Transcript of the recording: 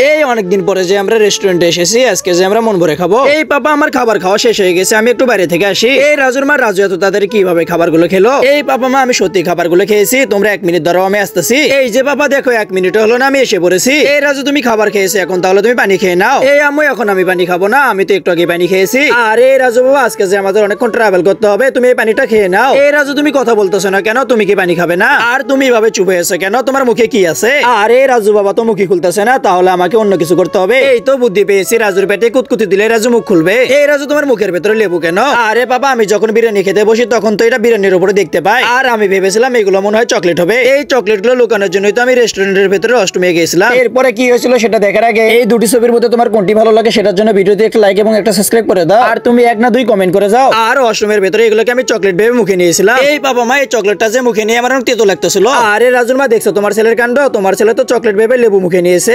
এই অনেকদিন পরে যে আমরা রেস্টুরেন্টে এসেছি, আজকে যে আমরা মন ভরে খাবো। এই পাপা আমার খাবার খাওয়া শেষ হয়ে গেছে, আমি একটু বাইরে থেকে আসি। এই রাজুর মা, রাজু এত তাদের কিভাবে খাবারগুলো খেলো? এই পাপা মা, আমি সত্যি খাবারগুলো খেয়েছি, তোমরা 1 মিনিট ধরো, আমি আসতেছি। এই যে পাপা দেখো, 1 মিনিট হলো না আমি এসে পড়েছি। এই রাজু, তুমি খাবার খেয়েছো, এখন তাহলে তুমি পানি খেয়ে নাও। এই আম্মু, এখন আমি পানি খাবো না, আমি তো একটু আগে পানি খেয়েছি। আর এই রাজু বাবা, আজকে যে আমাদের অনেকক্ষণ ট্রাভেল করতে হবে, তুমি এই পানিটা খেয়ে নাও। এই রাজু, তুমি কথা বলতেছো না কেন? তুমি কি পানি খাবে না? আর তুমি এভাবে চুপ হয়েছো কেন? তোমার মুখে কি আছে? আর এই রাজু বাবা তো মুখে খুলতেছে না, তাহলে আমাকে অন্য কিছু করতে হবে। এই তো বুদ্ধি পেয়েছি, রাজুর পেটে কুতকুতি দিলে রাজু মুখ খুলবে। এই রাজু, তোমার মুখের ভেতরে লেবু কেন? আরে বাবা, আমি যখন বিরিয়ানি খেতে বসি তখন তো এটা বিরিয়ানির উপরে দেখতে পাই, আর আমি ভেবেছিলাম এগুলো মনে হয় চকলেট হবে। এই চকলেট গুলো লুকানোর জন্যই তো আমি রেস্টুরেন্টের ভেতরে অষ্টমে গেছিলাম। এরপরে কি হয়েছিল সেটা দেখার আগে এই দুটি ছবির মধ্যে তোমার কোনটি ভালো লাগে সেটার জন্য ভিডিওতে একটা লাইক এবং একটা সাবস্ক্রাইব করে দাও। আর তুমি 1 না 2 কমেন্ট করে যাও। আর অষ্টমের ভেতরে এগুলোকে আমি চকলেট ভেবে মুখে নিয়েছিলাম। এই বাবা মা, এই চকলেটটা যে মুখে নিয়ে আমার তেতো লাগতেছিল। আরে রাজুর মা, দেখছো তোমার ছেলের কাণ্ড? তোমার ছেলে তো চকলেট ভেবে লেবু মুখে নিয়েছে।